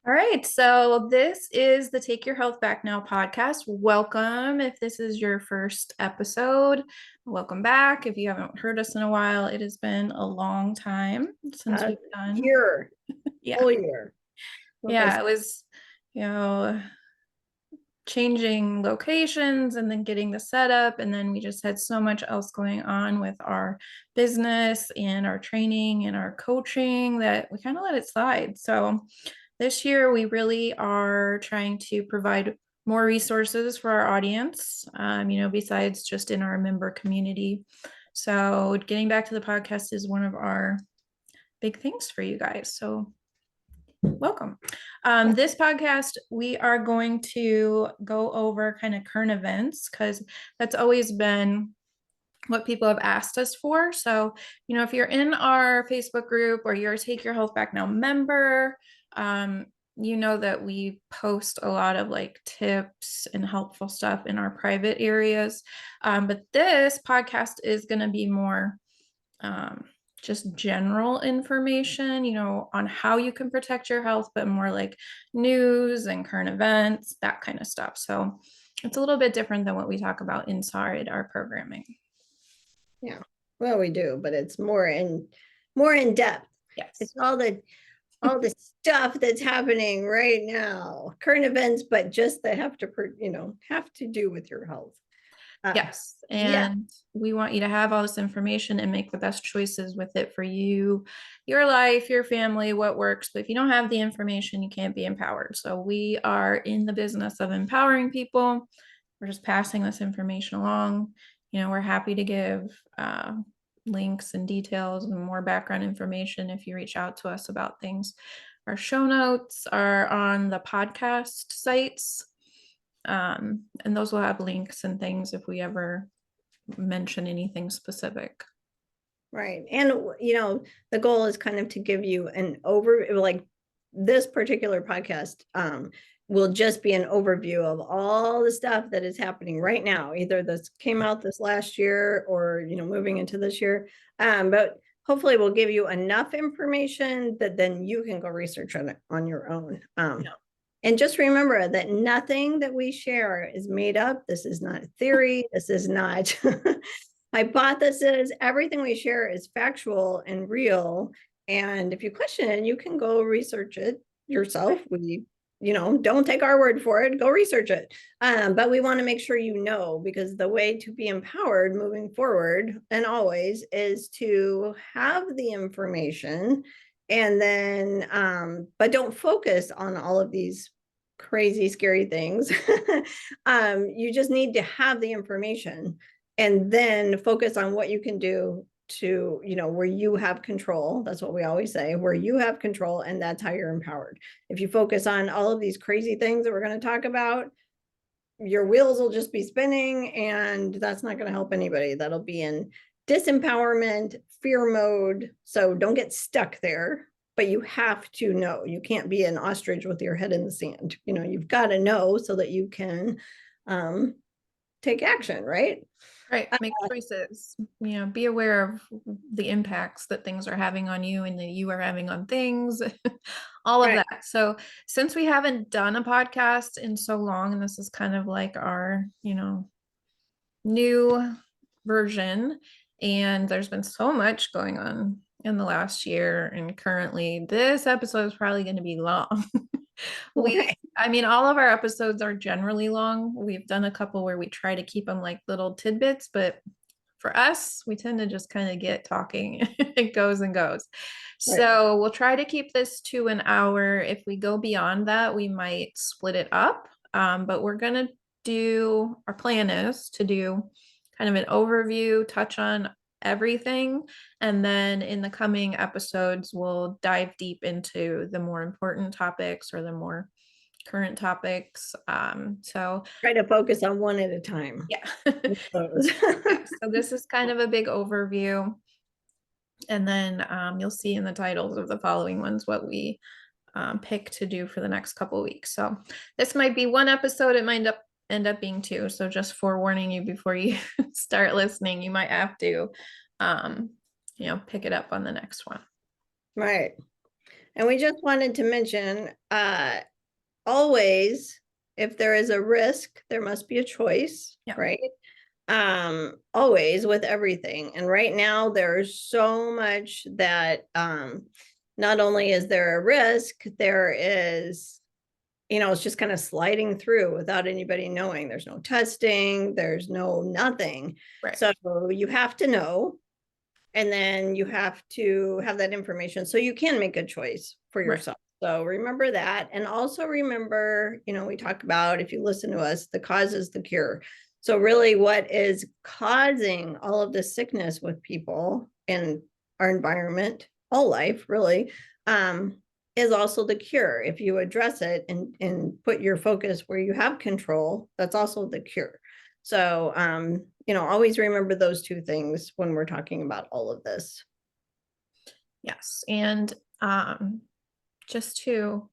All right, so this is the Take Your Health Back Now podcast. Welcome. If this is your first episode, welcome back. If you haven't heard us in a while, it has been a long time since Uh, we've done. Year, Yeah. whole year. What Yeah, goes? it was, you know, changing locations and then getting the setup. And then we just had so much else going on with our business and our training and our coaching that we kind of let it slide. So this year, we really are trying to provide more resources for our audience, besides just in our member community. So getting back to the podcast is one of our big things for you guys. So welcome. This podcast, we are going to go over kind of current events because that's always been what people have asked us for. So, if you're in our Facebook group or you're a Take Your Health Back Now member, um, you know that we post a lot of like tips and helpful stuff in our private areas. But this podcast is going to be more um, just general information, on how you can protect your health, but more like news and current events, that kind of stuff. So it's a little bit different than what we talk about inside our programming. Yeah. Well, we do, but it's more in depth. Yes. It's all the stuff that's happening right now, current events, but just that have to do with your health. Yes. Yeah. And we want you to have all this information and make the best choices with it for you, your life, your family, what works. But if you don't have the information, you can't be empowered. So we are in the business of empowering people. We're just passing this information along. We're happy to give links and details and more background information if you reach out to us about things. Our show notes are on the podcast sites, and those will have links and things if we ever mention anything specific. Right. And, the goal is kind of to give you an like this particular podcast will just be an overview of all the stuff that is happening right now. Either this came out this last year or, moving into this year. But hopefully we'll give you enough information that then you can go research on it on your own. And just remember that nothing that we share is made up. This is not theory. This is not hypothesis. Everything we share is factual and real. And if you question it, you can go research it yourself. We, don't take our word for it, go research it. But we want to make sure because the way to be empowered moving forward and always is to have the information and then, but don't focus on all of these crazy, scary things. You just need to have the information and then focus on what you can do to, where you have control. That's what we always say, where you have control, and that's how you're empowered. If you focus on all of these crazy things that we're going to talk about, your wheels will just be spinning, and that's not going to help anybody. That'll be in disempowerment, fear mode. So don't get stuck there, but you have to know. You can't be an ostrich with your head in the sand. You've got to know so that you can take action, right? Right. Make choices. Be aware of the impacts that things are having on you and that you are having on things, all of Right. that. So, since we haven't done a podcast in so long, and this is kind of like our, new version, and there's been so much going on in the last year, and currently this episode is probably going to be long. Right. I mean, all of our episodes are generally long. We've done a couple where we try to keep them like little tidbits, but for us, we tend to just kind of get talking. It goes and goes. Right. So we'll try to keep this to an hour. If we go beyond that, we might split it up. But we're going to our plan is to do kind of an overview, touch on everything. And then in the coming episodes, we'll dive deep into the more important topics or the more current topics. So Try to focus on one at a time. yeah. Yeah. So this is kind of a big overview. And then you'll see in the titles of the following ones what we pick to do for the next couple of weeks. So this might be one episode. It might end up being two. So just forewarning you before you start listening, you might have to, pick it up on the next one. Right. And we just wanted to mention, always, if there is a risk, there must be a choice, Yeah. right? Always with everything. And right now there's so much that not only is there a risk, there is, it's just kind of sliding through without anybody knowing. There's no testing, there's no nothing. Right. So you have to know, and then you have to have that information so you can make a choice for Right. yourself. So remember that. And also remember, we talk about, if you listen to us, the cause is the cure. So really what is causing all of this sickness with people in our environment, all life really, is also the cure. If you address it and put your focus where you have control, that's also the cure. So, always remember those two things when we're talking about all of this. Yes. And just to,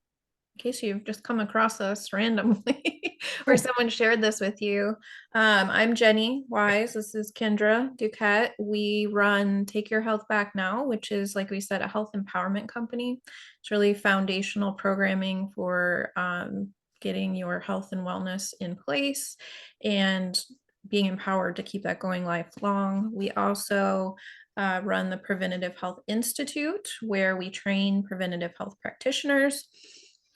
in case you've just come across us randomly or someone shared this with you, I'm Jenny Wise. This is Kendra Duquette. We run Take Your Health Back Now, which is, like we said, a health empowerment company. It's really foundational programming for getting your health and wellness in place and being empowered to keep that going lifelong. We also run the Preventative Health Institute, where we train preventative health practitioners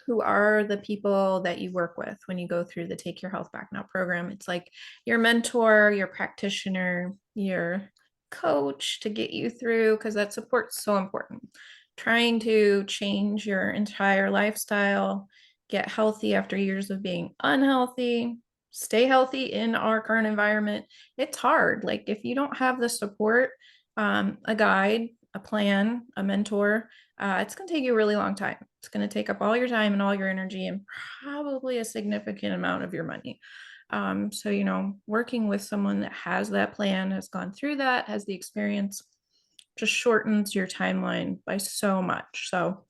who are the people that you work with when you go through the Take Your Health Back Now program. It's like your mentor, your practitioner, your coach to get you through, because that support's so important. Trying to change your entire lifestyle, get healthy after years of being unhealthy, stay healthy in our current environment. It's hard. Like if you don't have the support, a guide, a plan, a mentor, it's going to take you a really long time. It's going to take up all your time and all your energy and probably a significant amount of your money. So, working with someone that has that plan, has gone through that, has the experience, just shortens your timeline by so much. So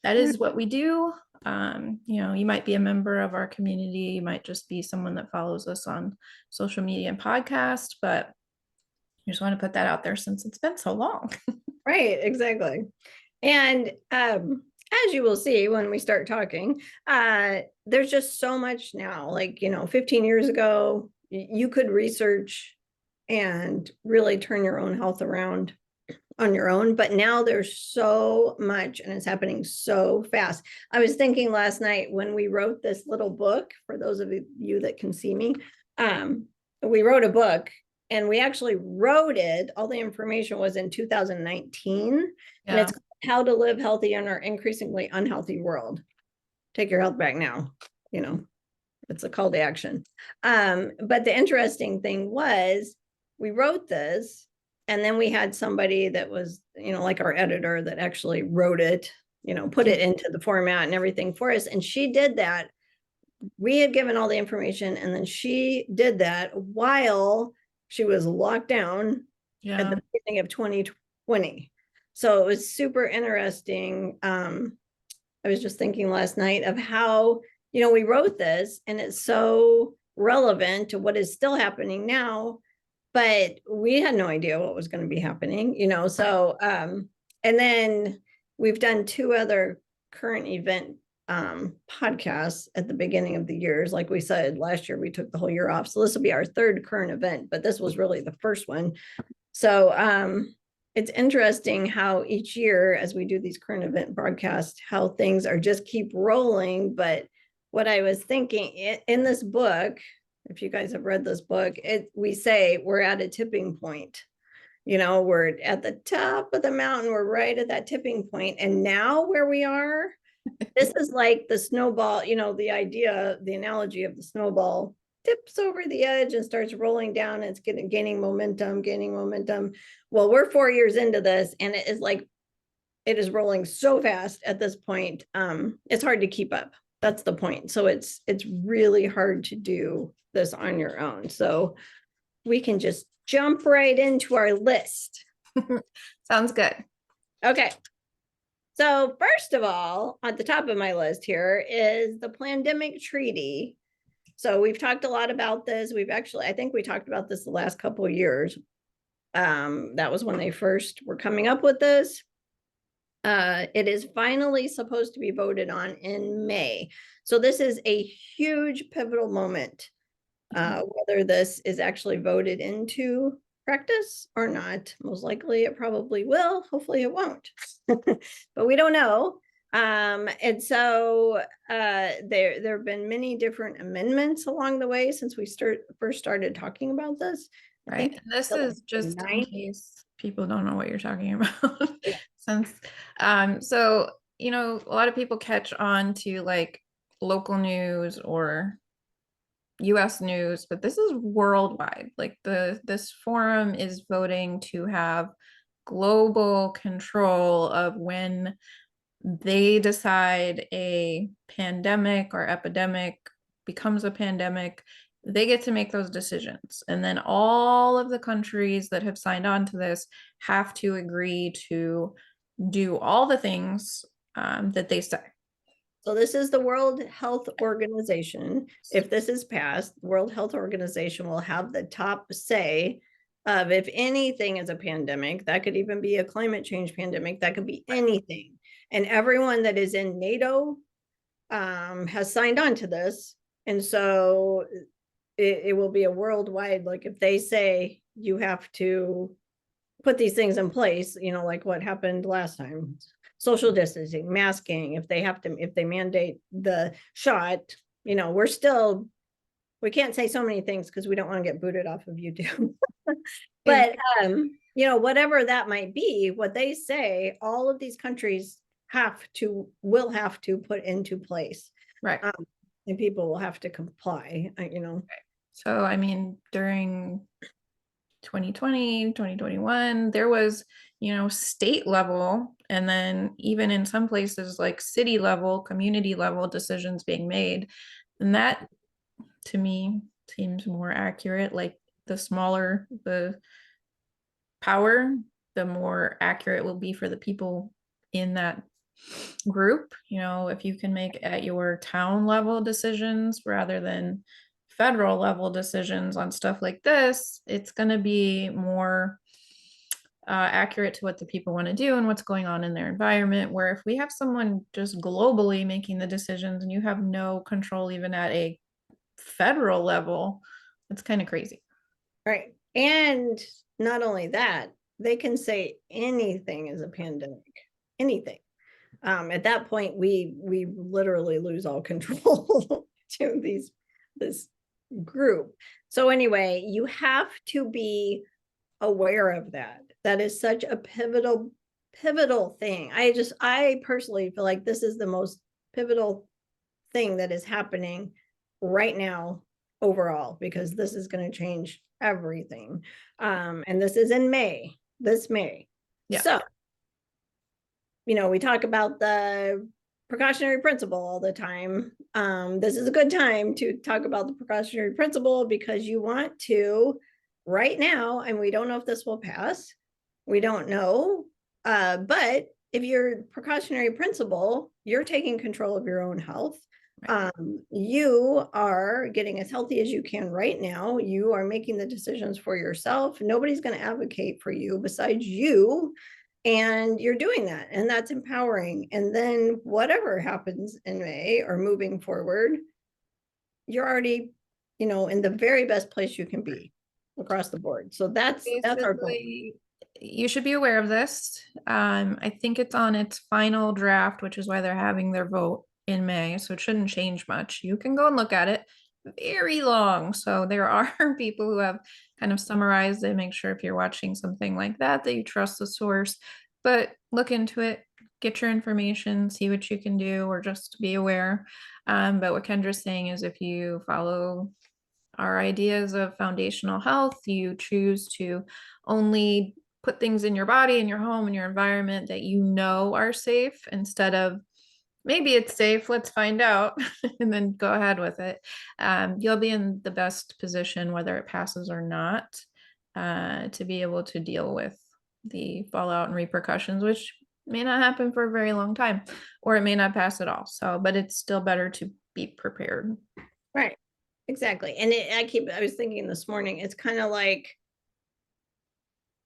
that is what we do. You might be a member of our community, you might just be someone that follows us on social media and podcast, but I just want to put that out there since it's been so long. Right, exactly. And as you will see when we start talking, there's just so much now. Like, 15 years ago, you could research and really turn your own health around on your own. But now there's so much and it's happening so fast. I was thinking last night when we wrote this little book, for those of you that can see me, we wrote a book and we actually wrote it. All the information was in 2019. Yeah. And it's How to Live Healthy in Our Increasingly Unhealthy World. Take your health back now. It's a call to action. But the interesting thing was we wrote this, and then we had somebody that was, like our editor that actually wrote it, put it into the format and everything for us. And she did that. We had given all the information, and then she did that while she was locked down at the beginning of 2020. So it was super interesting. I was just thinking last night of how, we wrote this and it's so relevant to what is still happening now, but we had no idea what was going to be happening, so, and then we've done two other current event podcasts at the beginning of the years. Like we said, last year we took the whole year off. So this will be our third current event, but this was really the first one. So it's interesting how each year, as we do these current event broadcasts, how things are just keep rolling. But what I was thinking in this book, if you guys have read this book, we say we're at a tipping point. We're at the top of the mountain. We're right at that tipping point. And now where we are, this is like the snowball, the analogy of the snowball tips over the edge and starts rolling down. And it's gaining momentum. Well, we're 4 years into this, and it is rolling so fast at this point. It's hard to keep up. That's the point. So it's really hard to do this on your own. So we can just jump right into our list. Sounds good. Okay. So first of all, at the top of my list here is the Pandemic Treaty. So we've talked a lot about this. I think we talked about this the last couple of years. That was when they first were coming up with this. It is finally supposed to be voted on in May. So this is a huge pivotal moment. Whether this is actually voted into practice or not, most likely it probably will. Hopefully it won't, but we don't know. And so there have been many different amendments along the way since we first started talking about this. I Right. think And this the is just in ninth. case people don't know what you're talking about. Yeah. Since so a lot of people catch on to like local news or US news, but this is worldwide. Like this forum is voting to have global control of when they decide a pandemic or epidemic becomes a pandemic, they get to make those decisions. And then all of the countries that have signed on to this have to agree to do all the things that they say. So this is the World Health Organization. If this is passed, the World Health Organization will have the top say of if anything is a pandemic. That could even be a climate change pandemic. That could be anything. And everyone that is in NATO has signed on to this. And so it will be a worldwide, like if they say you have to put these things in place, like what happened last time, social distancing, masking, if they mandate the shot, we can't say so many things because we don't want to get booted off of YouTube. But whatever that might be, what they say, all of these countries will have to put into place. Right. And people will have to comply, So, I mean, during 2020, 2021, there was, state level, and then even in some places like city level, community level decisions being made. And that to me seems more accurate. Like the smaller the power, the more accurate it will be for the people in that group. If you can make at your town level decisions rather than federal level decisions on stuff like this, it's going to be more accurate to what the people want to do and what's going on in their environment. Where if we have someone just globally making the decisions and you have no control even at a federal level, it's kind of crazy. Right. And not only that, they can say anything is a pandemic, anything. At that point, we literally lose all control to this group. So anyway, you have to be aware of that. That is such a pivotal thing. I personally feel like this is the most pivotal thing that is happening right now overall, because this is going to change everything. And this is in this May. Yeah. So, we talk about the precautionary principle all the time. This is a good time to talk about the precautionary principle because you want to right now, and we don't know if this will pass. We don't know. But if you're precautionary principle, you're taking control of your own health. Right. You are getting as healthy as you can right now. You are making the decisions for yourself. Nobody's going to advocate for you besides you. And you're doing that, and that's empowering. And then whatever happens in May or moving forward, you're already, in the very best place you can be across the board. So that's our goal. You should be aware of this. I think it's on its final draft, which is why they're having their vote in May. So it shouldn't change much. You can go and look at it. Very long. So there are people who have kind of summarized it. Make sure if you're watching something like that you trust the source. But look into it, get your information, see what you can do, or just be aware. But what Kendra's saying is if you follow our ideas of foundational health, you choose to only put things in your body, in your home, in your environment that are safe instead of maybe it's safe, let's find out, and then go ahead with it. You'll be in the best position, whether it passes or not, to be able to deal with the fallout and repercussions, which may not happen for a very long time, or it may not pass at all. So, but it's still better to be prepared. Right. Exactly. And I was thinking this morning, it's kind of like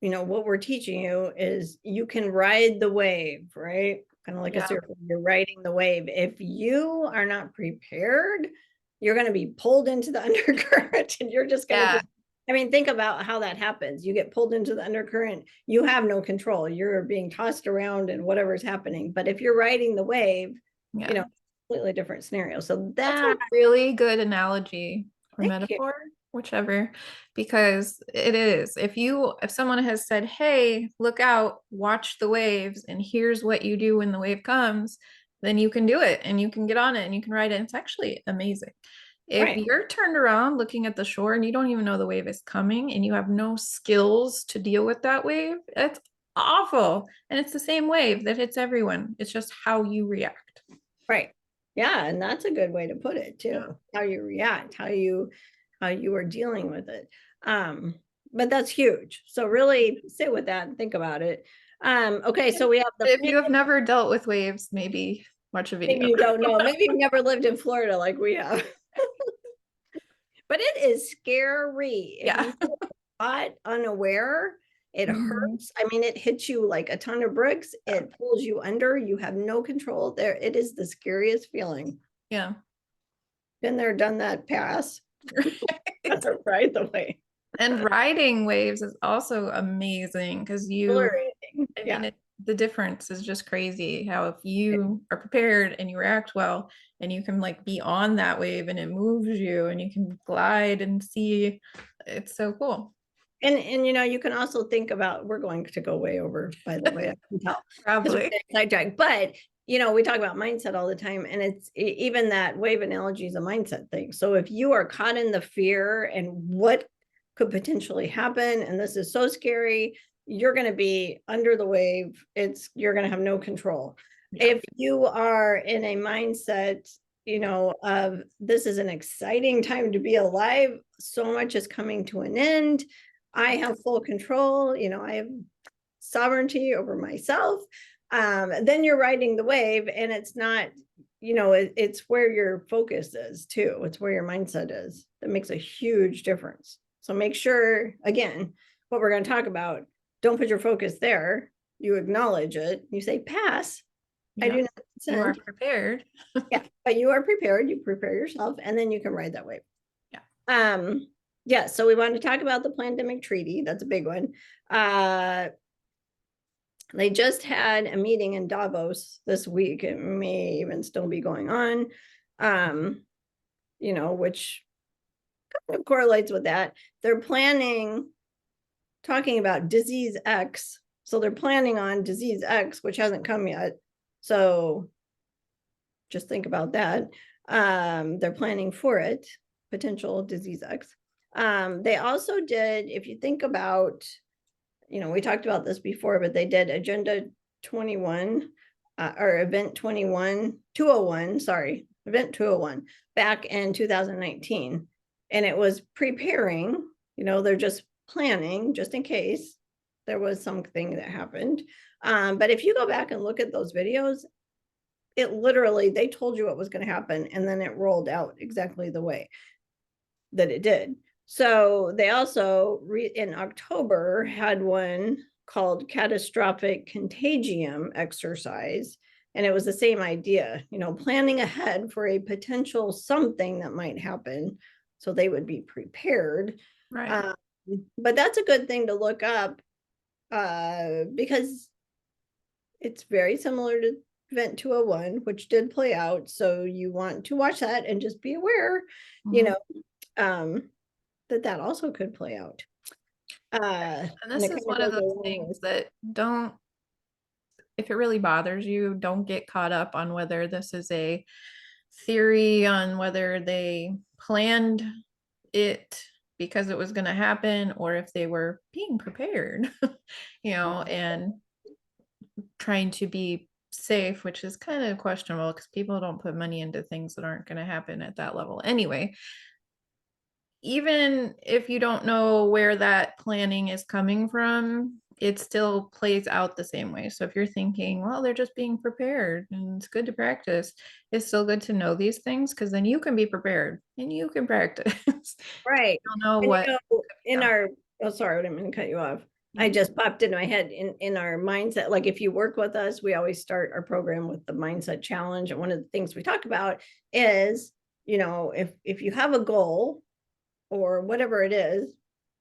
what we're teaching you is you can ride the wave, right? Kind of like a Yeah. surfer, you're riding the wave. If you are not prepared, you're going to be pulled into the undercurrent and you're just going to Yeah. be, I mean, think about how that happens. You get pulled into the undercurrent, you have no control. You're being tossed around and whatever's happening. But if you're riding the wave, Yeah. completely different scenario. So That's a that, really good analogy or thank you. metaphor, whichever, because it is. If someone has said, "Hey, look out, watch the waves, and here's what you do when the wave comes," then you can do it and you can get on it and you can ride it. It's actually amazing. If Right. you're turned around looking at the shore and you don't even know the wave is coming and you have no skills to deal with that wave, it's awful. And it's the same wave that hits everyone. It's just how you react. Right. Yeah, and that's a good way to put it Yeah. too. How you react, how you are dealing with it. But that's huge. So really sit with that and think about it. Okay, so we have the If plan. you have never dealt with waves, maybe watch a Maybe video. you don't know. Maybe you've never lived in Florida like we have. But it is scary. If Yeah. you get caught unaware, it Mhm. hurts. I mean, it hits you like a ton of bricks. It pulls you under. You have no control there. It is the scariest feeling. Yeah. Been there, done that, pass. That's a ride the way. And riding waves is also amazing because Exhilarating. I mean, Yeah. the difference is just crazy how if you are prepared and you react well and you can like be on that wave and it moves you and you can glide and see, it's so cool. And you can also think about, we're going to go way over, by the way, I can tell, because we're Probably. getting sidetracked. But we talk about mindset all the time, and it's even that wave analogy is a mindset thing. So if you are caught in the fear and what could potentially happen, and this is so scary, you're going to be under the wave. You're going to have no control. Yeah. If you are in a mindset, of this is an exciting time to be alive, so much is coming to an end, I have full control, I have sovereignty over myself. Then you're riding the wave, and it's not, it's where your focus is too. It's where your mindset is. That makes a huge difference. So make sure, again, what we're going to talk about, don't put your focus there. You acknowledge it. You say, pass. I Yeah. do not You are consent. prepared. Yeah, but you are prepared. You prepare yourself, and then you can ride that wave. Yeah. Yeah, so we want to talk about the pandemic treaty. That's a big one. They just had a meeting in Davos this week. It may even still be going on, which kind of correlates with that. They're talking about disease X. So they're planning on disease X, which hasn't come yet. So just think about that. They're planning for it, potential disease X. They also did, if you think about, we talked about this before, but they did Agenda 21 or Event 201, sorry, Event 201 back in 2019. And it was preparing, they're just planning just in case there was something that happened. But if you go back and look at those videos, it literally, they told you what was going to happen, and then it rolled out exactly the way that it did. So they also in October had one called catastrophic contagium exercise, and it was the same idea, planning ahead for a potential something that might happen, so they would be prepared. Right. But that's a good thing to look up, because it's very similar to Event 201, which did play out. So you want to watch that and just be aware, you Mhm. know, that also could play out. And And this it is kind of one of goes those along things with, that don't, if it really bothers you, don't get caught up on whether this is a theory on whether they planned it because it was going to happen or if they were being prepared, and trying to be safe, which is kind of questionable because people don't put money into things that aren't going to happen at that level anyway. Even if you don't know where that planning is coming from, it still plays out the same way. So if you're thinking, well, they're just being prepared and it's good to practice, it's still good to know these things because then you can be prepared and you can practice. right. You don't know And what in could our, oh, sorry, I didn't mean to cut you off. I just popped into my head in our mindset. Like if you work with us, we always start our program with the mindset challenge. And one of the things we talk about is, if you have a goal or whatever it is,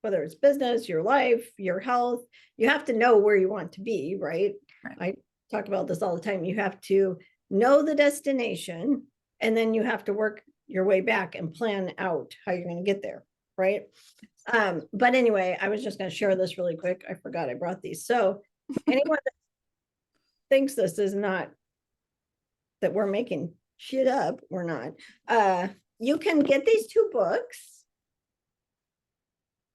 whether it's business, your life, your health, you have to know where you want to be, right? Right. I talk about this all the time. You have to know the destination, and then you have to work your way back and plan out how you're going to get there, right? But anyway, I was just going to share this really quick. I forgot I brought these. So anyone that thinks this is not that we're making shit up, we're not. You can get these two books.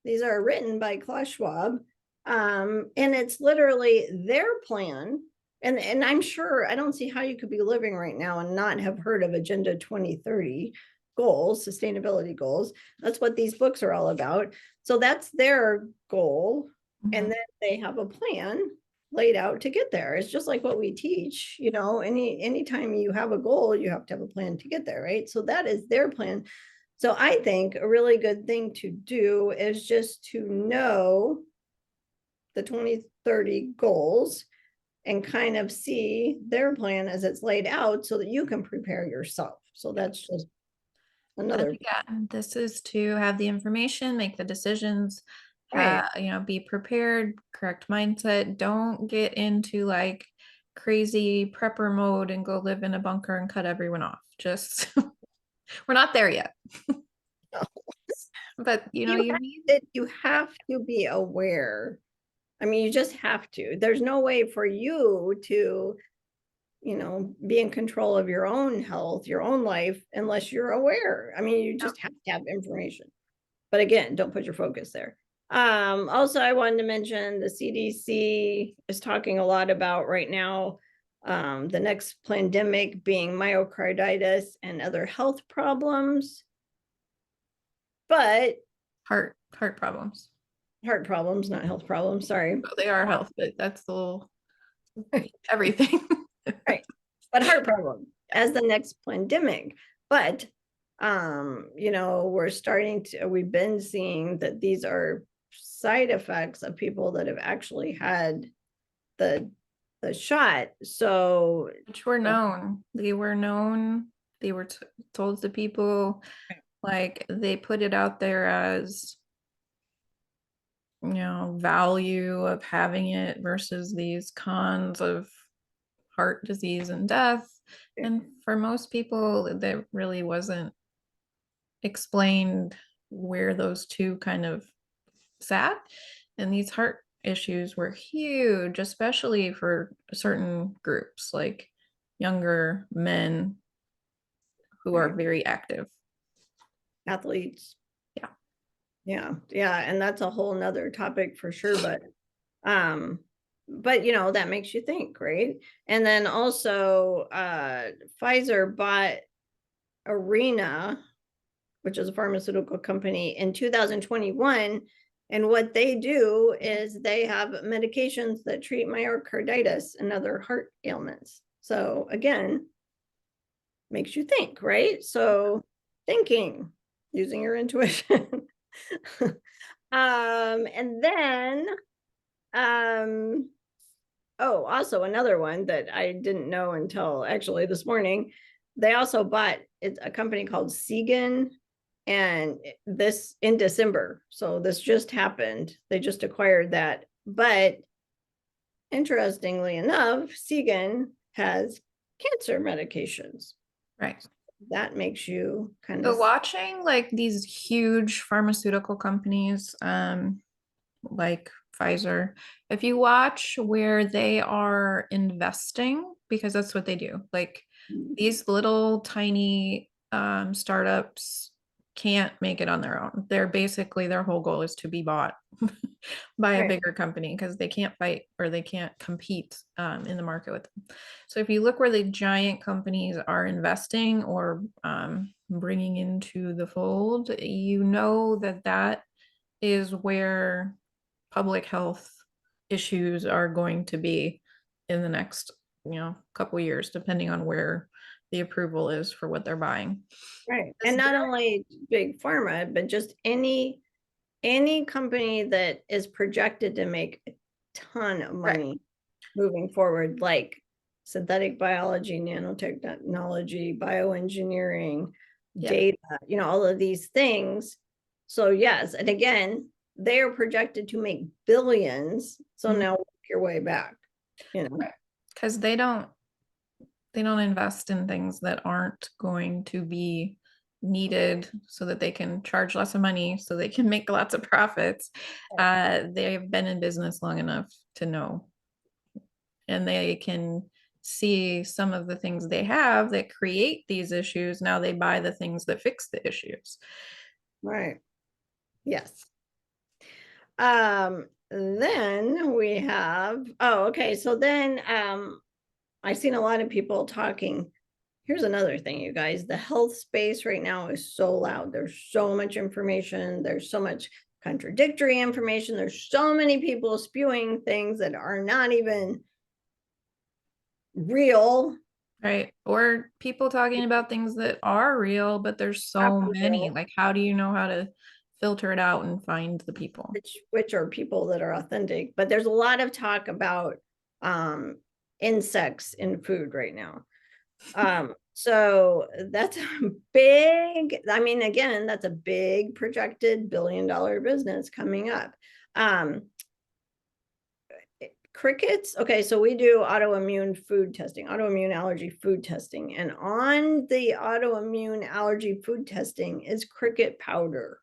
These are written by Klaus Schwab. And it's literally their plan. And I'm sure I don't see how you could be living right now and not have heard of Agenda 2030 goals, sustainability goals. That's what these books are all about. So that's their goal. And then they have a plan laid out to get there. It's just like what we teach, anytime you have a goal, you have to have a plan to get there, right? So that is their plan. So I think a really good thing to do is just to know the 2030 goals and kind of see their plan as it's laid out so that you can prepare yourself. So that's just another. Yeah, this is to have the information, make the decisions, Right. be prepared, correct mindset. Don't get into like crazy prepper mode and go live in a bunker and cut everyone off. Just we're not there yet. But You have to be aware. I mean, you just have to. There's no way for you to, be in control of your own health, your own life, unless you're aware. I mean, you just have to have information. But again, don't put your focus there. Also, I wanted to mention the CDC is talking a lot about right now the next pandemic being myocarditis and other health problems. But heart problems. Heart problems, not health problems. Sorry. Well, they are health, but that's the little everything. Right. But heart problem as the next pandemic. But we've been seeing that these are side effects of people that have actually had the shot. So which were known. They were known. They were told to people, like they put it out there as value of having it versus these cons of heart disease and death. And for most people, that really wasn't explained where those two kind of sat. And these heart issues were huge, especially for certain groups like younger men who are very active. Athletes. Yeah. Yeah. And that's a whole nother topic for sure. But that makes you think, right? And then also Pfizer bought Arena, which is a pharmaceutical company, in 2021. And what they do is they have medications that treat myocarditis and other heart ailments. So again, makes you think, right? So thinking, using your intuition. And then also another one that I didn't know until actually this morning, they also bought a company called Segan, and this in December. So this just happened. They just acquired that. But interestingly enough, Segan has cancer medications. Right. That makes you kind So of watching like these huge pharmaceutical companies, like Pfizer, if you watch where they are investing, because that's what they do, like these little tiny startups can't make it on their own. They're basically, their whole goal is to be bought by a bigger company because they can't fight or they can't compete in the market with them. So if you look where the giant companies are investing or bringing into the fold, that is where public health issues are going to be in the next couple years, depending on where the approval is for what they're buying. right. And not only big pharma, but just any any company that is projected to make a ton of Right. money moving forward, like synthetic biology, nanotechnology, bioengineering, Yep. data, all of these things. So yes, and again, they are projected to make billions. So Mhm. now work your way back, Right. Because they don't invest in things that aren't going to be needed so that they can charge lots of money so they can make lots of profits. They've been in business long enough to know, and they can see some of the things they have that create these issues. Now they buy the things that fix the issues. Right. Yes. Then we have, oh, okay. So then I've seen a lot of people talking. Here's another thing, you guys. The health space right now is so loud. There's so much information. There's so much contradictory information. There's so many people spewing things that are not even real. Right. Or people talking about things that are real, but there's Not so many. real, Like, how do you know how to filter it out and find the people? which are people that are authentic. But there's a lot of talk about um, insects in food right now. So that's a big, I mean, again, that's a big projected $1 billion business coming up. Um, Crickets. Okay, so we do autoimmune food testing, autoimmune allergy food testing. And on the autoimmune allergy food testing is cricket powder.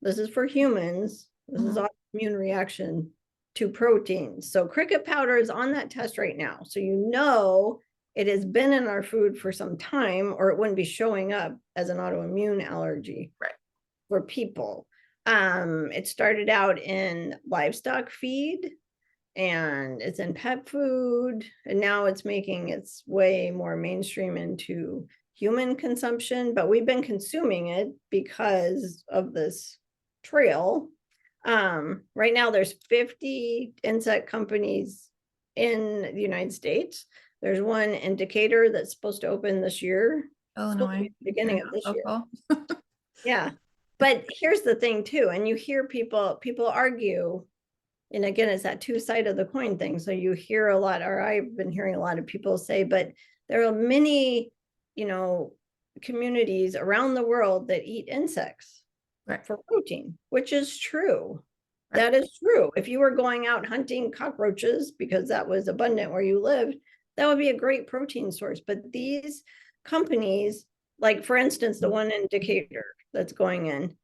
This is for humans. This is Mhm. autoimmune reaction to proteins. So cricket powder is on that test right now. So it has been in our food for some time, or it wouldn't be showing up as an autoimmune allergy Right. for people. It started out in livestock feed, and it's in pet food, and now it's making its way more mainstream into human consumption, but we've been consuming it because of this trail. Right now there's 50 insect companies in the United States. There's one in Decatur that's supposed to open this year. It's supposed to be Illinois, the you're beginning of not this year. local. Yeah. But here's the thing too, and you hear people argue, and again, it's that two side of the coin thing. So you hear a lot, or I've been hearing a lot of people say, but there are many, you know, communities around the world that eat insects Right. for protein, which is true. Right. That is true. If you were going out hunting cockroaches because that was abundant where you lived, that would be a great protein source. But these companies, like for instance, the one in Decatur that's going in,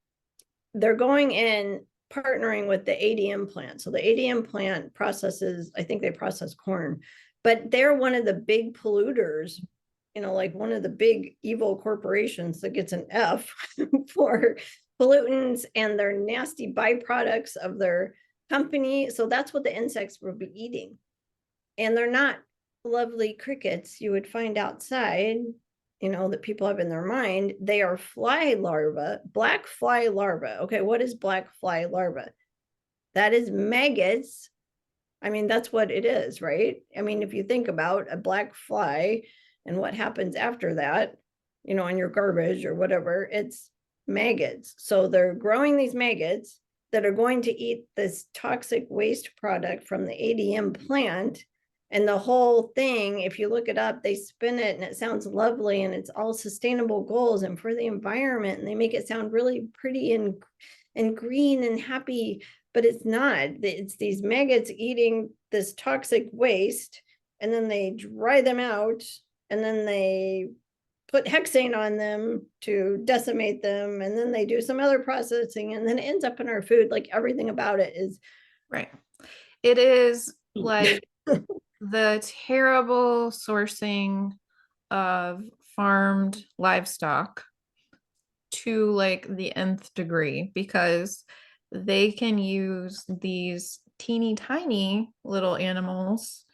they're going in partnering with the ADM plant. So the ADM plant processes, I think they process corn, but they're one of the big polluters, like one of the big evil corporations that gets an F for pollutants and their nasty byproducts of their company. So that's what the insects will be eating. And they're not lovely crickets you would find outside, that people have in their mind. They are fly larvae, black fly larvae. Okay, what is black fly larvae? That is maggots. I mean, that's what it is, right? I mean, if you think about a black fly and what happens after that, on your garbage or whatever, it's maggots. So they're growing these maggots that are going to eat this toxic waste product from the ADM plant. And the whole thing, if you look it up, they spin it and it sounds lovely and it's all sustainable goals and for the environment. And they make it sound really pretty and green and happy, but it's not. It's these maggots eating this toxic waste, and then they dry them out, and then they put hexane on them to decimate them, and then they do some other processing, and then it ends up in our food. Like everything about it is Right. It is like the terrible sourcing of farmed livestock to like the nth degree, because they can use these teeny tiny little animals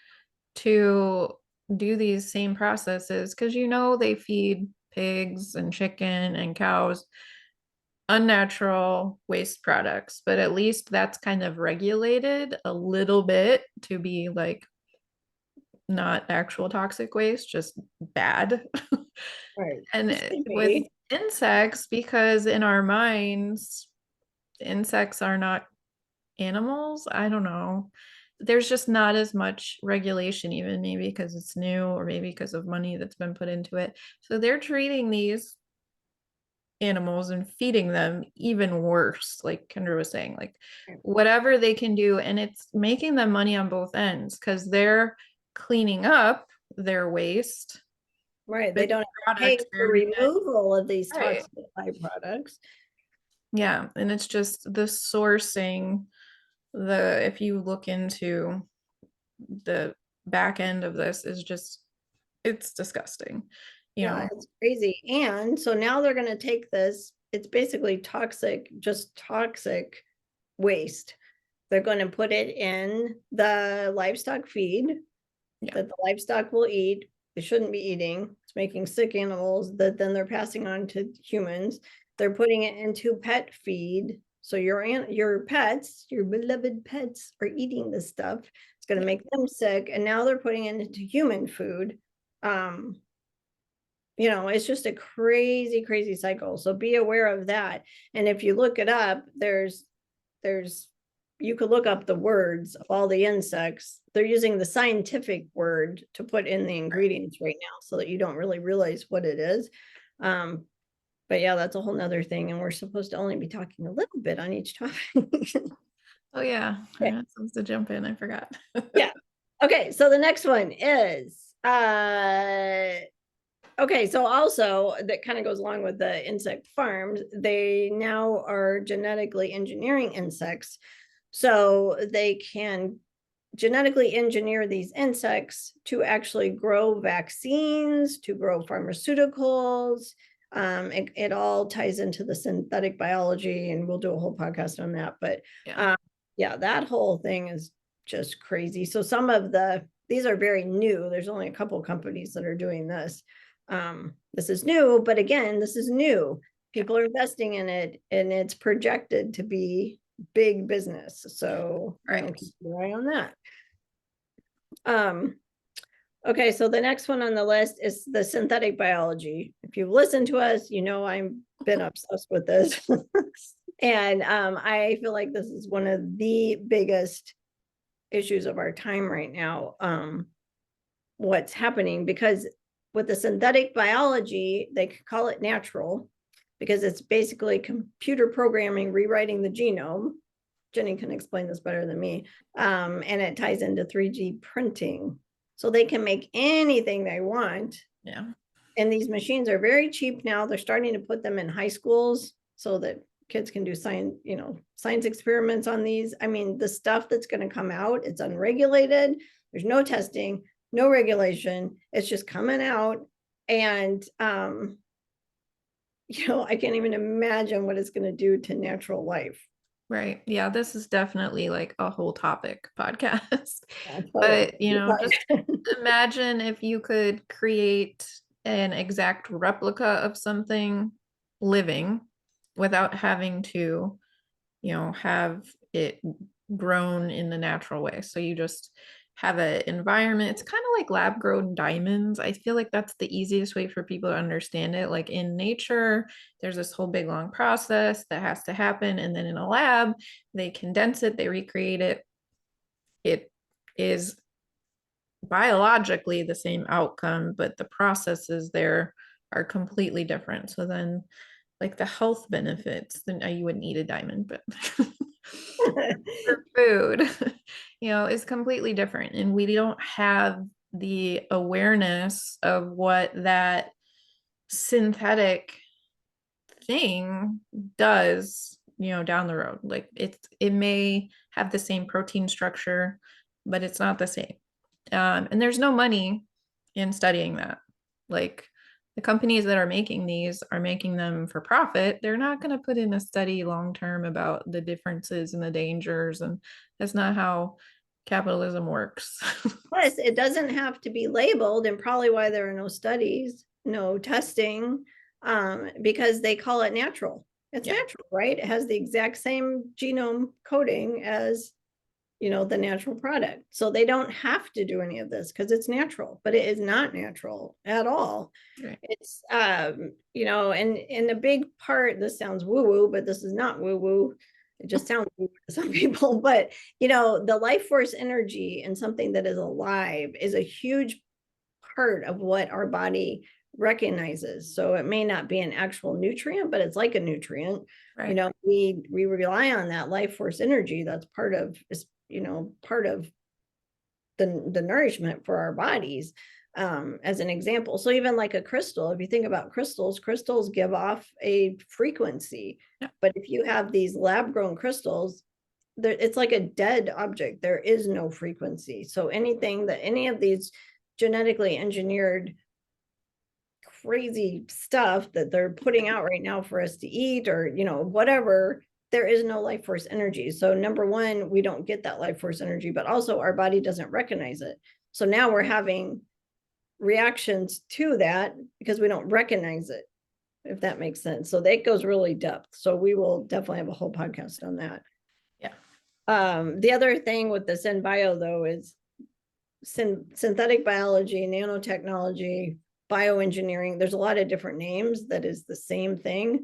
to do these same processes, because they feed pigs and chicken and cows unnatural waste products, but at least that's kind of regulated a little bit to be like not actual toxic waste, just bad. right. And It should with be. insects, because in our minds, insects are not animals. I don't know. There's just not as much regulation, even maybe because it's new or maybe because of money that's been put into it. So they're treating these animals and feeding them even worse, like Kendra was saying, like whatever they can do. And it's making them money on both ends because they're cleaning up their waste Right. They with don't have to pay products for they're removal of these right. toxic byproducts. Yeah. And it's just the sourcing, the if you look into the back end of this is just it's disgusting, you Yeah, know. it's crazy. And so now they're going to take this, it's basically toxic, just toxic waste. They're going to put it in the livestock feed Yeah. that the livestock will eat. They shouldn't be eating. It's making sick animals that then they're passing on to humans. They're putting it into pet feed. So your pets, your beloved pets are eating this stuff. It's going to make them sick. And now they're putting it into human food. Um, it's just a crazy, crazy cycle. So be aware of that. And if you look it up, you could look up the words of all the insects. They're using the scientific word to put in the ingredients right now so that you don't really realize what it is. But yeah, that's a whole nother thing. And we're supposed to only be talking a little bit on each topic. Oh yeah, I had supposed to jump in. I forgot. Yeah. Okay, so the next one is okay, so also that kind of goes along with the insect farms. They now are genetically engineering insects so they can genetically engineer these insects to actually grow vaccines, to grow pharmaceuticals. It all ties into the synthetic biology, and we'll do a whole podcast on that. But Yeah. yeah, that whole thing is just crazy. So these are very new. There's only a couple companies that are doing this. This is new, but again, this is new. People are investing in it, and it's projected to be big business. So Right. keep your eye on that. Okay, so the next one on the list is the synthetic biology. If you've listened to us, I've been obsessed with this. And I feel like this is one of the biggest issues of our time right now. What's happening, because with the synthetic biology, they call it natural because it's basically computer programming, rewriting the genome. Jenni can explain this better than me. And it ties into 3D printing. So they can make anything they want. Yeah. And these machines are very cheap now. They're starting to put them in high schools so that kids can do science experiments on these. I mean, the stuff that's going to come out, it's unregulated. There's no testing, no regulation. It's just coming out. And, I can't even imagine what it's going to do to natural life. Right. Yeah, this is definitely like a whole topic podcast. Yeah, totally. But, just imagine if you could create an exact replica of something living without having to, have it grown in the natural way. So you just have an environment. It's kind of like lab grown diamonds. I feel like that's the easiest way for people to understand it. Like in nature, there's this whole big long process that has to happen. And then in a lab, they condense it, they recreate it. It is biologically the same outcome, but the processes there are completely different. So then, like the health benefits, then you wouldn't eat a diamond, but for food, is completely different. And we don't have the awareness of what that synthetic thing does, down the road. Like it may have the same protein structure, but it's not the same. And there's no money in studying that. Like the companies that are making these are making them for profit. They're not going to put in a study long term about the differences and the dangers. And that's not how capitalism works. Plus, it doesn't have to be labeled, and probably why there are no studies, no testing, because they call it natural. It's Yeah. natural, right? It has the exact same genome coding as the natural product. So they don't have to do any of this because it's natural, but it is not natural at all. Right. It's and a big part, this sounds woo-woo, but this is not woo-woo, It just sounds weird to some people, but the life force energy and something that is alive is a huge part of what our body recognizes. So it may not be an actual nutrient, but it's like a nutrient. Right. We rely on that life force energy. That's part of part of the nourishment for our bodies, as an example. So even like a crystal, if you think about crystals give off a frequency. Yeah. But if you have these lab grown crystals, it's like a dead object. There is no frequency. So anything that any of these genetically engineered crazy stuff that they're putting out right now for us to eat, or whatever, there is no life force energy. So number one, we don't get that life force energy, but also our body doesn't recognize it. So now we're having reactions to that because we don't recognize it, if that makes sense. So that goes really depth. So we will definitely have a whole podcast on that. Yeah. The other thing with the SynBio though is synthetic biology, nanotechnology, bioengineering. There's a lot of different names that is the same thing.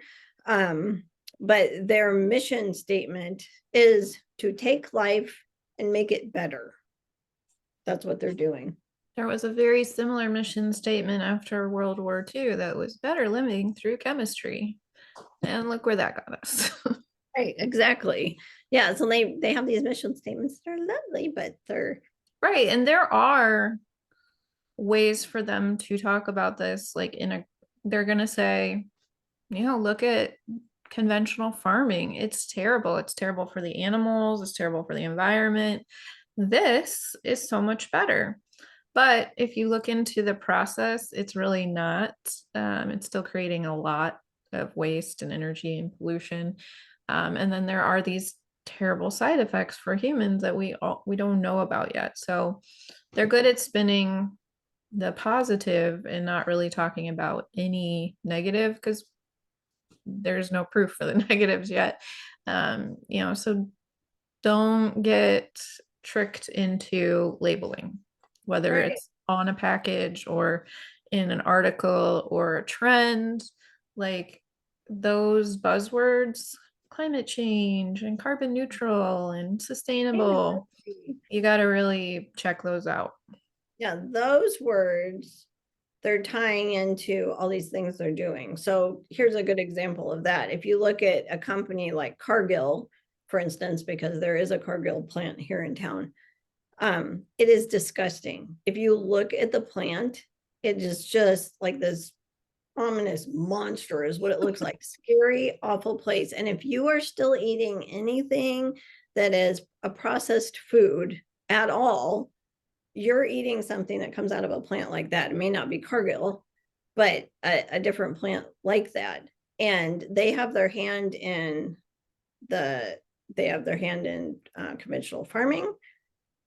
But their mission statement is to take life and make it better. That's what they're doing. There was a very similar mission statement after World War II that was better living through chemistry. And look where that got us. Right, exactly. Yeah, so they have these mission statements. They're lovely, but they're right. And there are ways for them to talk about this, like they're gonna say, look at conventional farming. It's terrible. It's terrible for the animals, it's terrible for the environment. This is so much better. But if you look into the process, it's really not. It's still creating a lot of waste and energy and pollution. And then there are these terrible side effects for humans that we don't know about yet. So they're good at spinning the positive and not really talking about any negative, because there's no proof for the negatives yet. So don't get tricked into labeling, whether right. it's on a package or in an article or a trend. Like those buzzwords, climate change and carbon neutral and sustainable, you got to really check those out. Yeah, those words, they're tying into all these things they're doing. So here's a good example of that. If you look at a company like Cargill, for instance, because there is a Cargill plant here in town, it is disgusting. If you look at the plant, it is just like this ominous monster is what it looks like. Scary, awful place. And if you are still eating anything that is a processed food at all, you're eating something that comes out of a plant like that. It may not be Cargill, but a different plant like that. And they have their hand in conventional farming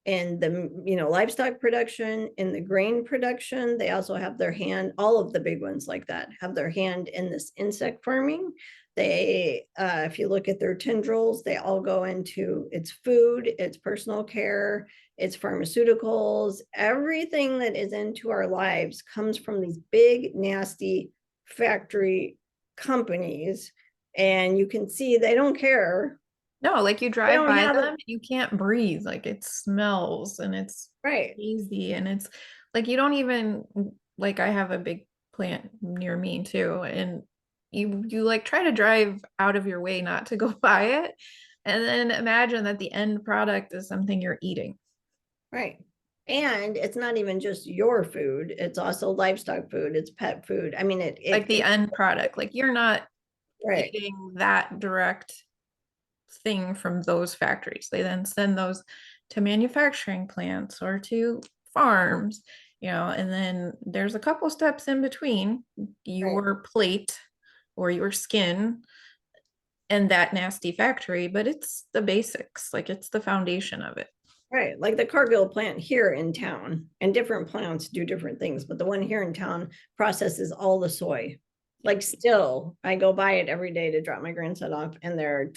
and the livestock production, in the grain production. They also have their hand, all of the big ones like that have their hand in this insect farming. They if you look at their tendrils, they all go into its food, its personal care, its pharmaceuticals. Everything that is into our lives comes from these big nasty factory companies, and you can see they don't care. No, like you They drive don't by have them, it. you can't breathe. Like it smells and it's Right. easy and it's like you don't even, like I have a big plant near me too, and you like try to drive out of your way not to go by it, and then imagine that the end product is something you're eating. Right. And it's not even just your food, it's also livestock food, it's pet food. I mean, Like the end product, like you're not right. eating that direct thing from those factories. They then send those to manufacturing plants or to farms, and then there's a couple steps in between Right. your plate or your skin and that nasty factory, but it's the basics, like it's the foundation of it. Right. Like the Cargill plant here in town, and different plants do different things, but the one here in town processes all the soy. Like still, I go by it every day to drop my grandson off, and there are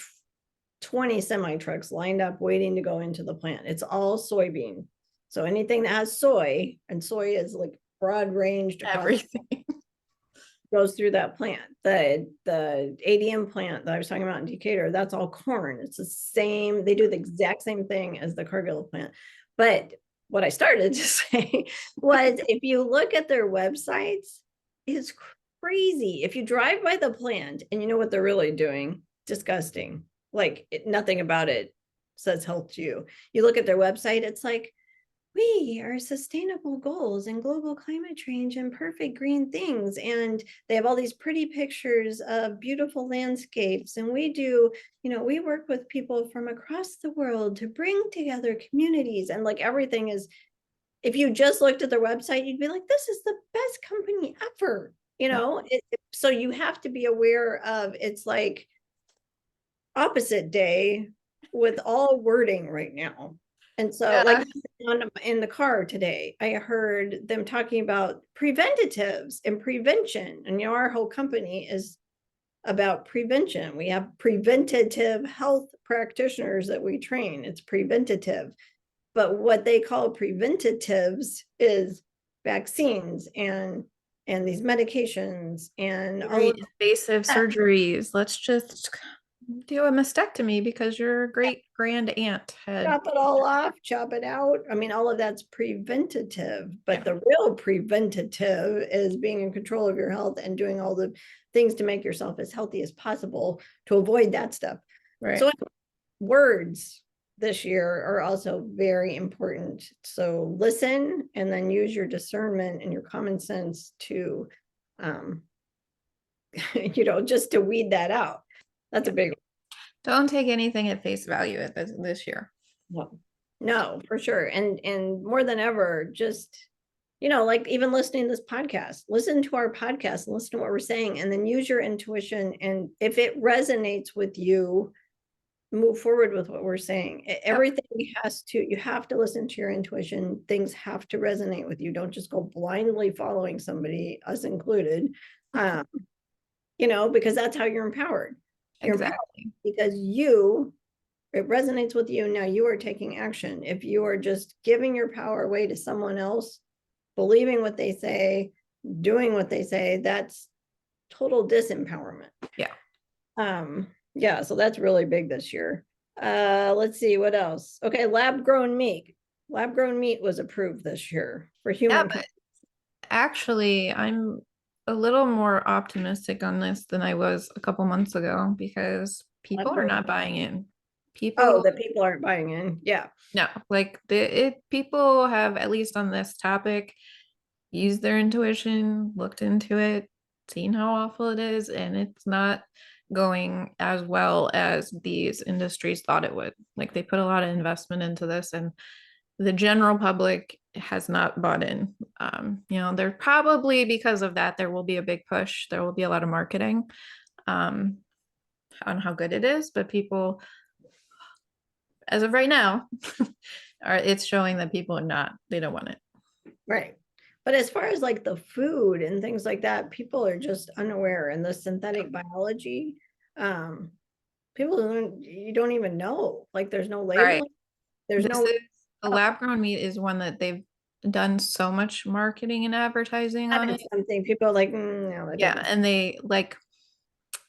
20 semi trucks lined up waiting to go into the plant. It's all soybean. So anything that has soy, and soy is like broad ranged across, Everything. goes through that plant. The ADM plant that I was talking about in Decatur, that's all corn. It's the same, they do the exact same thing as the Cargill plant. But what I started to say was if you look at their websites, it's crazy. If you drive by the plant and you know what they're really doing, disgusting. Like nothing about it says health to you. You look at their website, it's like, we are sustainable goals and global climate change and perfect green things. And they have all these pretty pictures of beautiful landscapes. And we do, we work with people from across the world to bring together communities. And like everything is, if you just looked at their website, you'd be like, this is the best company ever. So you have to be aware of it's like opposite day with all wording right now. And so like in the car today, I heard them talking about preventatives and prevention. And our whole company is about prevention. We have preventative health practitioners that we train. It's preventative. But what they call preventatives is vaccines and these medications and all of invasive surgeries. Let's just do a mastectomy because your great grand aunt had chop it all off, chop it out. I mean, all of that's preventative, but the real preventative is being in control of your health and doing all the things to make yourself as healthy as possible to avoid that stuff. Right. So words this year are also very important. So listen and then use your discernment and your common sense to, just to weed that out. That's a big one. Don't take anything at face value at this year. No, for sure. And more than ever, just, like even listening to this podcast, listen to our podcast and listen to what we're saying, and then use your intuition. And if it resonates with you, move forward with what we're saying. Everything you have to listen to your intuition. Things have to resonate with you. Don't just go blindly following somebody, us included, because that's how you're empowered. Exactly. Because it resonates with you. Now you are taking action. If you are just giving your power away to someone else, believing what they say, doing what they say, that's total disempowerment. Yeah. So that's really big this year. Let's see what else. Okay. Lab grown meat was approved this year for human. Yeah, actually, I'm a little more optimistic on this than I was a couple months ago because people are not buying in. The people aren't buying in. Yeah. No, like people have, at least on this topic, used their intuition, looked into it, seen how awful it is, and it's not going as well as these industries thought it would. Like they put a lot of investment into this, and the general public has not bought in. They're probably, because of that, there will be a big push. There will be a lot of marketing on how good it is, but people, as of right now, it's showing that people they don't want it. Right. But as far as like the food and things like that, people are just unaware. And the synthetic biology, you don't even know. Like there's no labeling. Right. There's the lab grown meat is one that they've done so much marketing and advertising on it. Something people are like, no, and they like,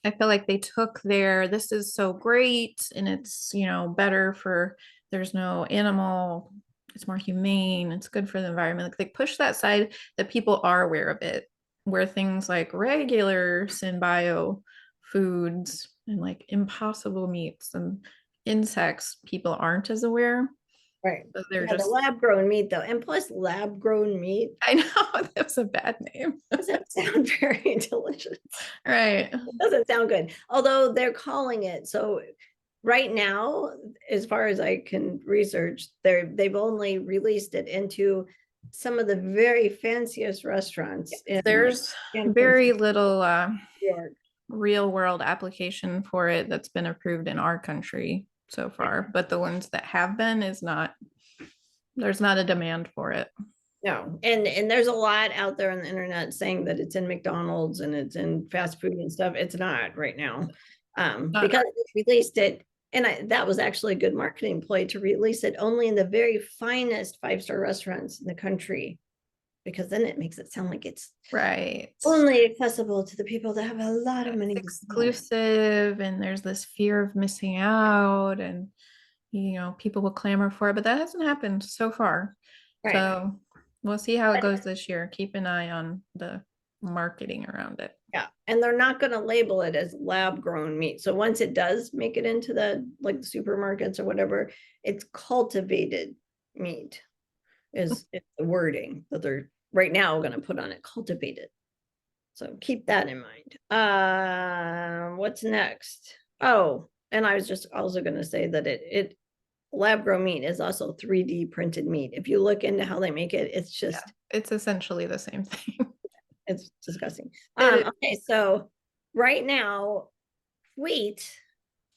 I feel like they took this is so great and it's, better for, there's no animal, it's more humane, it's good for the environment. Like they push that side that people are aware of it, where things like regular synbio foods and like impossible meats and insects, people aren't as aware. Right. So they're just the lab grown meat though. And plus lab grown meat. I know that was a bad name. Doesn't sound very delicious. Right. It doesn't sound good. Although they're calling it. So right now, as far as I can research, they've only released it into some of the very fanciest restaurants. There's very little real world application for it that's been approved in our country so far, but the ones that have been there's not a demand for it. No, and there's a lot out there on the internet saying that it's in McDonald's and it's in fast food and stuff. It's not right now, because they released it, and that was actually a good marketing play to release it only in the very finest 5-star restaurants in the country. because then it makes it sound like it's Right. only accessible to the people that have a lot of It's money to spend. exclusive, and there's this fear of missing out, and people will clamor for it, but that hasn't happened so far. Right. So we'll see how it goes this year. Keep an eye on the marketing around it. Yeah, and they're not going to label it as lab grown meat. So once it does make it into the like the supermarkets or whatever, it's cultivated meat is the wording that they're right now going to put on it, cultivated. So keep that in mind. What's next? Oh, and I was just also going to say that it lab grown meat is also 3D printed meat. If you look into how they make it, it's Yeah, just it's essentially the same thing. it's disgusting. It, Okay, so right now, wheat,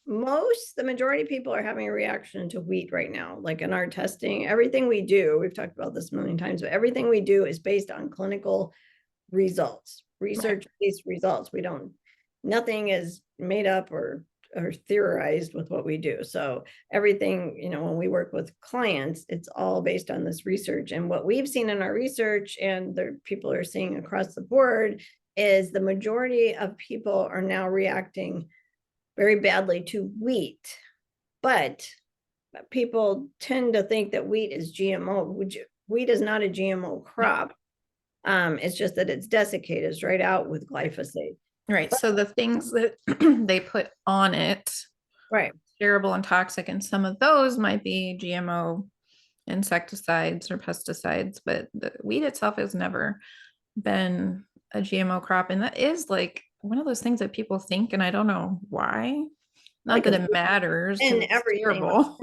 the majority of people are having a reaction to wheat right now. Like in our testing, everything we do, we've talked about this a million times, but everything we do is based on clinical results, right. research-based results. Nothing is made up or theorized with what we do. So everything, when we work with clients, it's all based on this research. And what we've seen in our research and the people are seeing across the board is the majority of people are now reacting very badly to wheat. But people tend to think that wheat is GMO, which wheat is not a GMO crop. It's just that it's desiccated straight out with glyphosate. Right. So the things that they put on it, Right. terrible and toxic, and some of those might be GMO insecticides or pesticides, but the wheat itself has never been a GMO crop. And that is like one of those things that people think, and I don't know why. Not that Because it matters because and it's everything, terrible.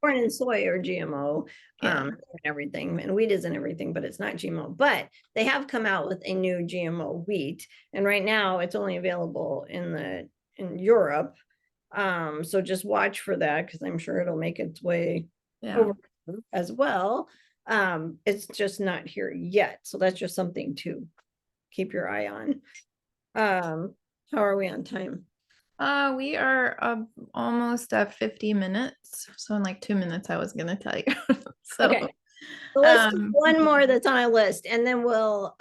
corn and soy are GMO, Yeah. and everything, and wheat isn't everything, but it's not GMO. But they have come out with a new GMO wheat, and right now it's only available in Europe. So just watch for that because I'm sure it'll make its way Yeah. over as well. It's just not here yet, so that's just something to keep your eye on. How are we on time? We are almost at 50 minutes. So in like 2 minutes, I was gonna tell you. So Okay. So let's do one more that's on our list and then we'll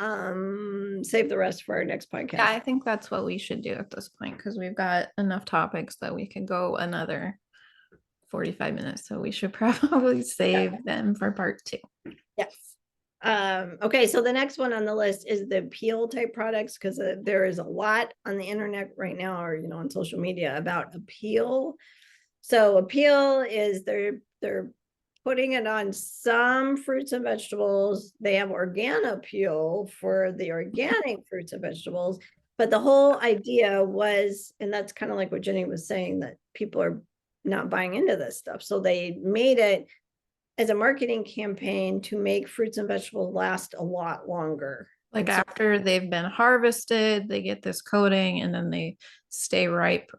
save the rest for our next yeah, podcast. I think that's what we should do at this point because we've got enough topics that we could go another 45 minutes. So we should probably Yeah. save them for part two. Yes. Okay, so the next one on the list is the peel type products because there is a lot on the internet right now or on social media about a peel. So a peel is they're putting it on some fruits and vegetables. They have organo peel for the organic fruits and vegetables. But the whole idea was, and that's kind of like what Jenni was saying, that people are not buying into this stuff. So they made it as a marketing campaign to make fruits and vegetables last a lot longer. Like And so after they've been harvested, they get this coating and then they stay ripe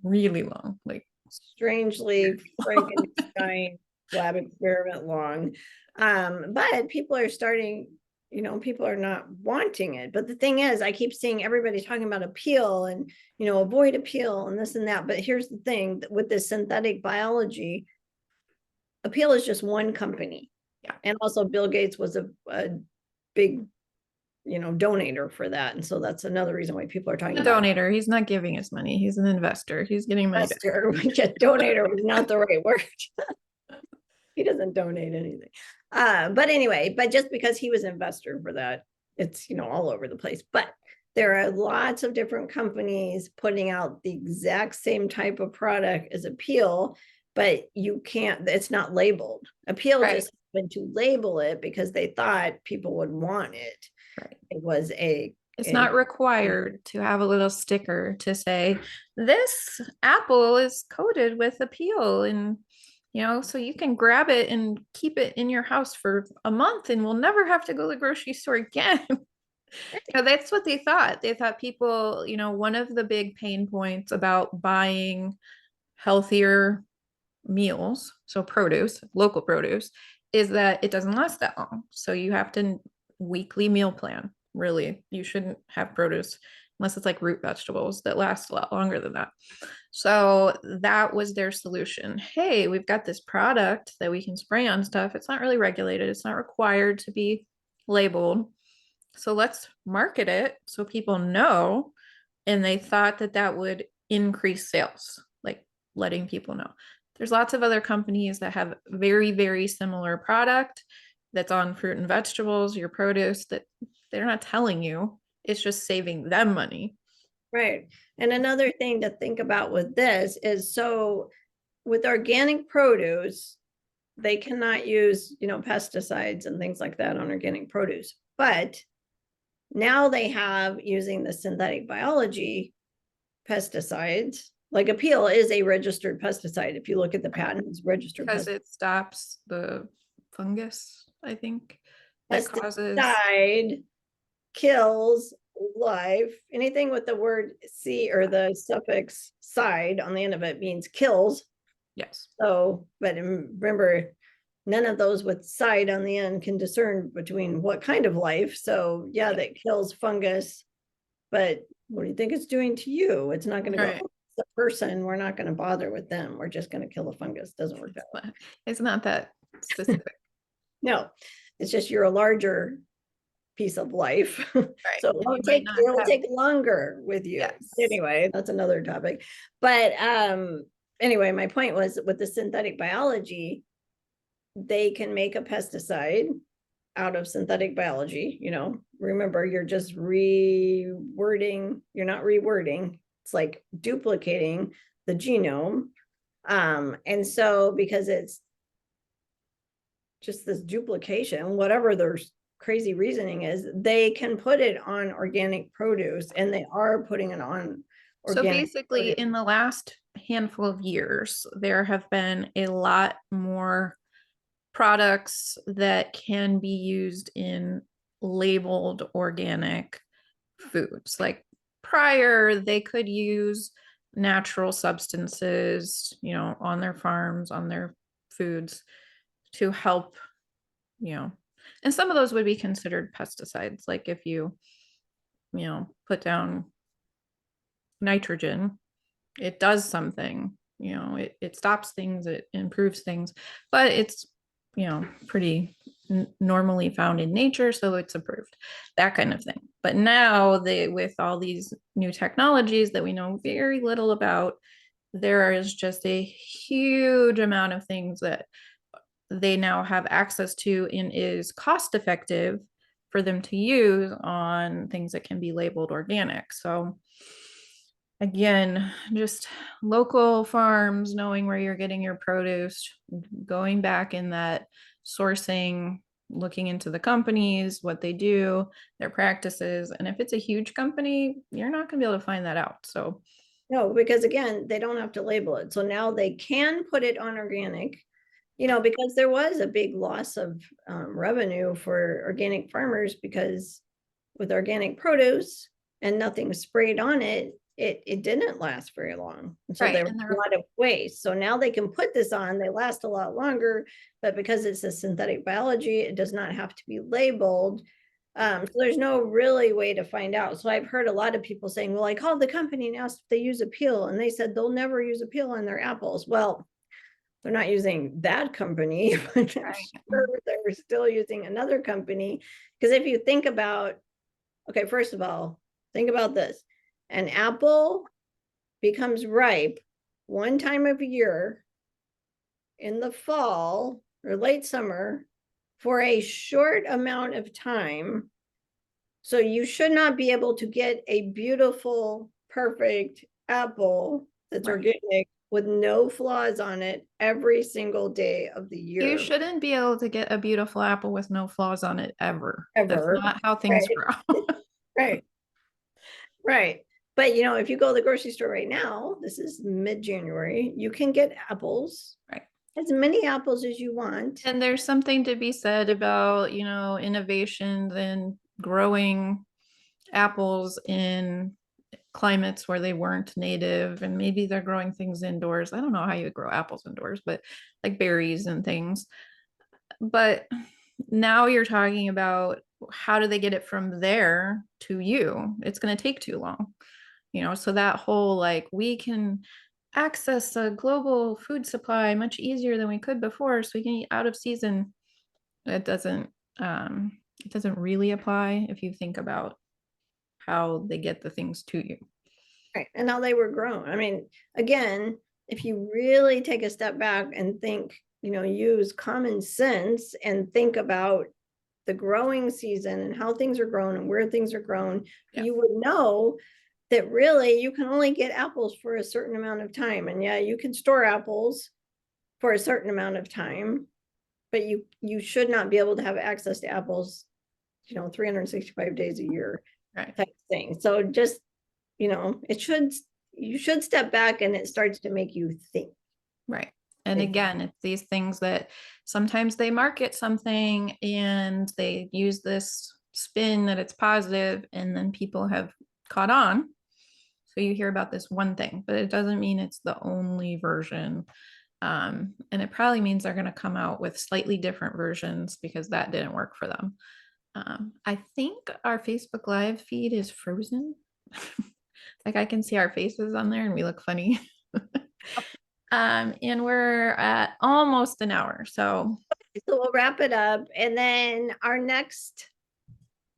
really long. Like, strangely Frankenstein lab experiment long. But people are starting, people are not wanting it. But the thing is, I keep seeing everybody talking about appeal and, avoid appeal and this and that. But here's the thing with this synthetic biology, appeal is just one company. yeah, And also Bill Gates was a big, donator for that. And so that's another reason why people are talking a about donator. He's not giving us money. He's an investor. He's getting money back. investor. Donator was not the right word. He doesn't donate anything. But anyway, but just because he was an investor for that, it's all over the place. But there are lots of different companies putting out the exact same type of product as Appeal, but you can't, it's not labeled. Appeal Right. just went to label it because they thought people would want it. Right. It was It's not required to have a little sticker to say this apple is coated with a peel, and so you can grab it and keep it in your house for a month and we'll never have to go to the grocery store again. That's what they thought. They thought people, one of the big pain points about buying healthier meals, so produce, local produce, is that it doesn't last that long. So you have to weekly meal plan. Really, you shouldn't have produce unless it's like root vegetables that last a lot longer than that. So that was their solution. Hey, we've got this product that we can spray on stuff. It's not really regulated. It's not required to be labeled. So let's market it so people know. And they thought that that would increase sales, like letting people know. There's lots of other companies that have very, very similar product that's on fruit and vegetables, your produce, that they're not telling you. It's just saving them money. Right. And another thing to think about with this is, so with organic produce, they cannot use, pesticides and things like that on organic produce. But now they have, using the synthetic biology pesticides, like Appeal is a registered pesticide. If you look at the patent, it's registered Because it stops the fungus, I think, that causes. pesticide, kills life. Anything with the word "c" or the suffix "side" on the end of it means kills. Yes. So, but remember, none of those with "side" on the end can discern between what kind of life. So yeah, that kills fungus. But what do you think it's doing to you? It's not going to go, Right. oh, it's a person. We're not going to bother with them. We're just going to kill the fungus. Doesn't work that way. It's not that specific. No, it's just you're a larger piece of life. Right. So And you might not it'll have. take longer with you. Yes. Anyway, that's another topic. But anyway, my point was, with the synthetic biology, they can make a pesticide out of synthetic biology. Remember, you're just rewording, you're not rewording, it's like duplicating the genome. And so because it's just this duplication, whatever their crazy reasoning is, they can put it on organic produce, and they are putting it on So organic basically, produce. in the last handful of years, there have been a lot more products that can be used in labeled organic foods. Like prior, they could use natural substances, on their farms, on their foods to help, and some of those would be considered pesticides. Like if put down nitrogen, it does something, it stops things, it improves things, but it's, pretty normally found in nature, so it's approved, that kind of thing. But now with all these new technologies that we know very little about, there is just a huge amount of things that they now have access to and is cost effective for them to use on things that can be labeled organic. So again, just local farms, knowing where you're getting your produce, going back in that sourcing, looking into the companies, what they do, their practices. And if it's a huge company, you're not going to be able to find that out. So, No, because again, they don't have to label it. So now they can put it on organic, because there was a big loss of revenue for organic farmers, because with organic produce and nothing sprayed on it, it didn't last very long. And so right. there was a lot of waste. So now they can put this on, they last a lot longer, but because it's a synthetic biology, it does not have to be labeled. So there's no really way to find out. So I've heard a lot of people saying, well, I called the company and asked if they use Appeal, and they said they'll never use Appeal on their apples. Well, they're not using that company, but I'm sure they're still using another company. Because if you think about, okay, first of all, think about this. An apple becomes ripe one time of year in the fall or late summer for a short amount of time. So you should not be able to get a beautiful, perfect apple that's organic with no flaws on it every single day of the year. You shouldn't be able to get a beautiful apple with no flaws on it ever. That's Ever. not how things grow. Right. Right. But if you go to the grocery store right now, this is mid-January, you can get apples. Right. As many apples as you want. And there's something to be said about, innovations and growing apples in climates where they weren't native, and maybe they're growing things indoors. I don't know how you would grow apples indoors, but like berries and things. But now you're talking about how do they get it from there to you? It's going to take too long. So that whole like we can access a global food supply much easier than we could before, so we can eat out of season. It doesn't it doesn't really apply if you think about how they get the things to you. Right. And how they were grown. I mean, again, if you really take a step back and think, use common sense and think about the growing season and how things are grown and where things are grown, Yeah. you would know that really you can only get apples for a certain amount of time. And yeah, you can store apples for a certain amount of time, but you should not be able to have access to apples, 365 days a year Right. type thing. So just, you should step back and it starts to make you think. Right. And again, it's these things that sometimes they market something and they use this spin that it's positive, and then people have caught on. So you hear about this one thing, but it doesn't mean it's the only version. And it probably means they're going to come out with slightly different versions because that didn't work for them. I think our Facebook Live feed is frozen. Like I can see our faces on there and we look funny. And we're at almost an hour. So we'll wrap it up. And then our next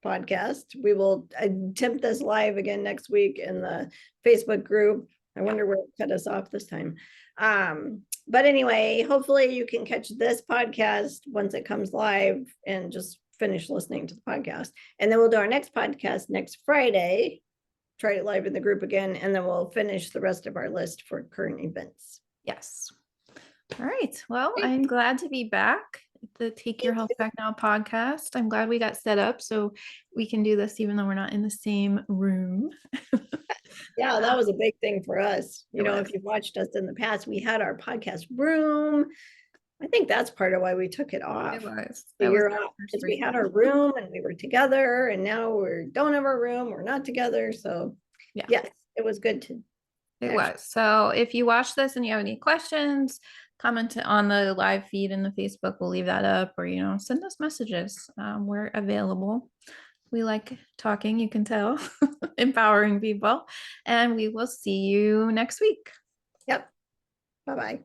podcast, we will attempt this live again next week in the Facebook group. I wonder where it cut us off this time. But anyway, hopefully you can catch this podcast once it comes live and just finish listening to the podcast. And then we'll do our next podcast next Friday, try it live in the group again, and then we'll finish the rest of our list for current events. yes. All right. Well, I'm glad to be back at the Take Your Health Back Now podcast. I'm glad we got set up so we can do this even though we're not in the same room. Yeah, that was a big thing for us. If you've watched us in the past, we had our podcast room. I think that's part of why we took it off. It was. Because we had our room and we were together, and now we don't have our room. We're not together. So yeah, yes, it was good to. It was. So if you watch this and you have any questions, comment on the live feed in the Facebook. We'll leave that up, or send us messages. We're available. We like talking, you can tell, empowering people, and we will see you next week. Yep. Bye-bye.